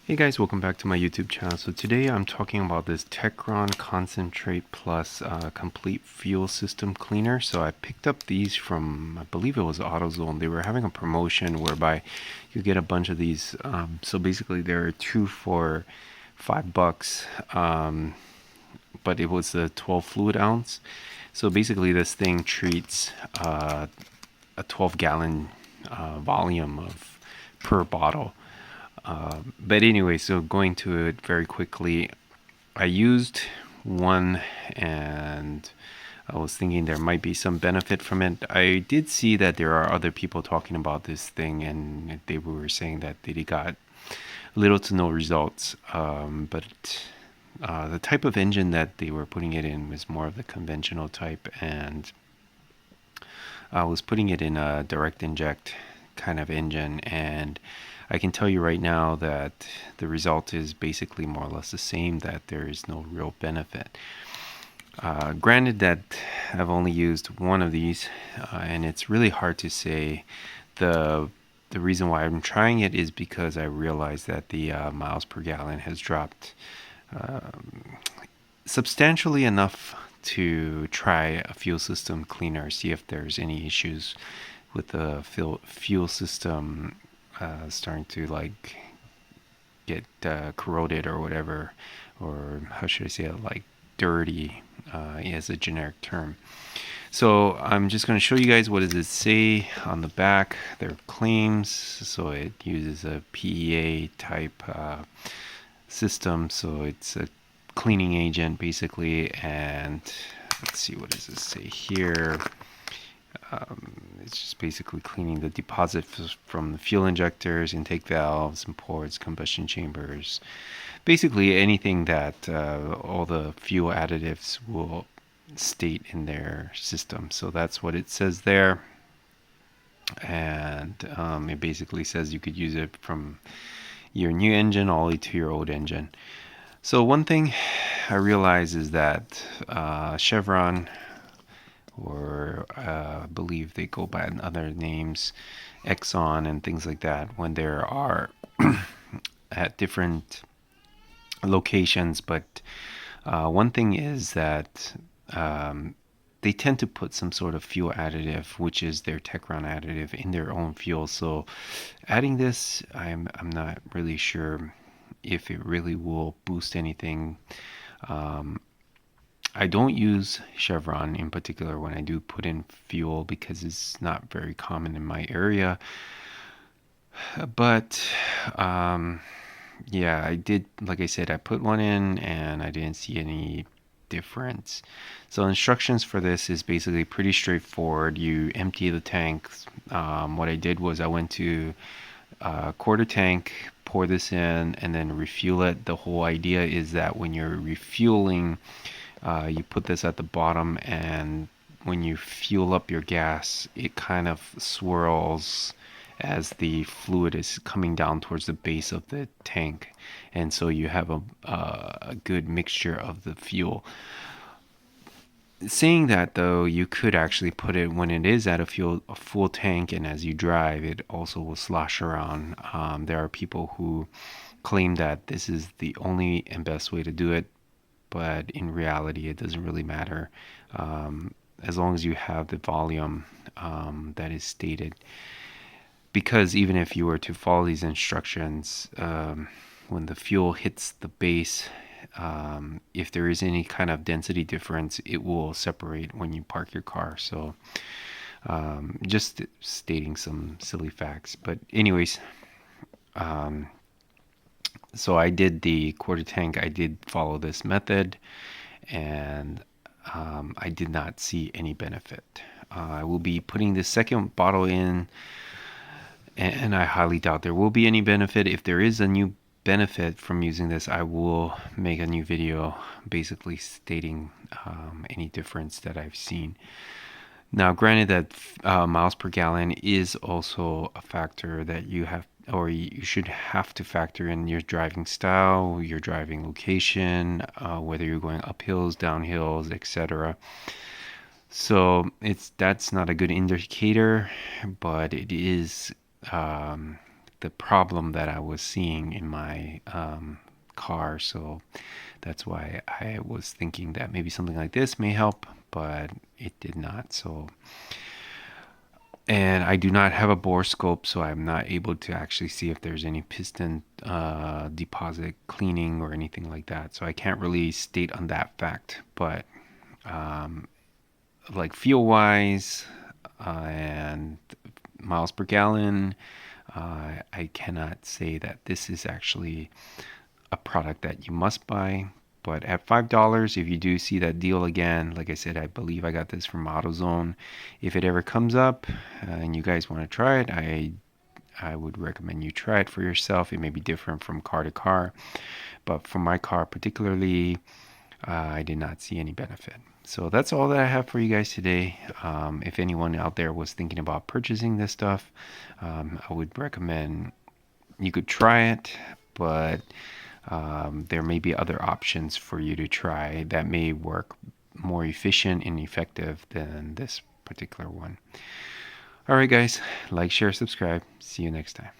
Hey guys, welcome back to my YouTube channel. So today I'm talking about this Techron Concentrate Plus Complete Fuel System Cleaner. So I picked up these from, I believe it was AutoZone. They were having a promotion whereby you get a bunch of these. So basically there are two for $5, but it was a 12 fluid ounce. So basically this thing treats a 12-gallon volume of per bottle. But anyway, so going to it very quickly, I used one and I was thinking there might be some benefit from it. I did see that there are other people talking about this thing and they were saying that they got little to no results. But the type of engine that they were putting it in was more of the conventional type, and I was putting it in a direct inject kind of engine, and I can tell you right now that the result is basically more or less the same, that there is no real benefit. Granted that I've only used one of these, and it's really hard to say. The reason why I'm trying it is because I realized that the miles per gallon has dropped substantially enough to try a fuel system cleaner, see if there's any issues with the fuel system starting to like get corroded or whatever, or how should I say it, like dirty as a generic term. So I'm just going to show you guys what does it say on the back, their claims. So it uses a PEA type system, so it's a cleaning agent basically. And let's see, what does this say here? It's just basically cleaning the deposit from the fuel injectors, intake valves, and ports, combustion chambers, basically anything that all the fuel additives will state in their system. So that's what it says there. And it basically says you could use it from your new engine all the way to your old engine. So one thing I realize is that Chevron, or I believe they go by other names, Exxon and things like that, when there are at different locations. But one thing is that they tend to put some sort of fuel additive, which is their Techron additive, in their own fuel. So adding this, I'm not really sure if it really will boost anything. I don't use Chevron in particular when I do put in fuel because it's not very common in my area. But yeah, I did, like I said, I put one in and I didn't see any difference. So instructions for this is basically pretty straightforward. You empty the tank. What I did was I went to a quarter tank, pour this in, and then refuel it. The whole idea is that when you're refueling, you put this at the bottom, and when you fuel up your gas, it kind of swirls as the fluid is coming down towards the base of the tank, and so you have a good mixture of the fuel. Saying that though, you could actually put it when it is at a full tank, and as you drive, it also will slosh around. There are people who claim that this is the only and best way to do it, but in reality, it doesn't really matter as long as you have the volume that is stated. Because even if you were to follow these instructions, when the fuel hits the base, if there is any kind of density difference, it will separate when you park your car. So just stating some silly facts. But anyways, so I did the quarter tank. I did follow this method, and I did not see any benefit. I will be putting the second bottle in, and I highly doubt there will be any benefit. If there is a new benefit from using this, I will make a new video basically stating any difference that I've seen. Now, granted that miles per gallon is also a factor that you have, or you should have to factor in your driving style, your driving location, whether you're going up hills, down hills, etc. So that's not a good indicator, but it is the problem that I was seeing in my car. So that's why I was thinking that maybe something like this may help, but it did not. So, and I do not have a bore scope, so I'm not able to actually see if there's any piston deposit cleaning or anything like that. So I can't really state on that fact. But like fuel wise and miles per gallon, I cannot say that this is actually a product that you must buy. But at $5, if you do see that deal again, like I said, I believe I got this from AutoZone. If it ever comes up and you guys want to try it, I would recommend you try it for yourself. It may be different from car to car, but for my car particularly, I did not see any benefit. So that's all that I have for you guys today. If anyone out there was thinking about purchasing this stuff, I would recommend you could try it, but there may be other options for you to try that may work more efficient and effective than this particular one. All right, guys, like, share, subscribe. See you next time.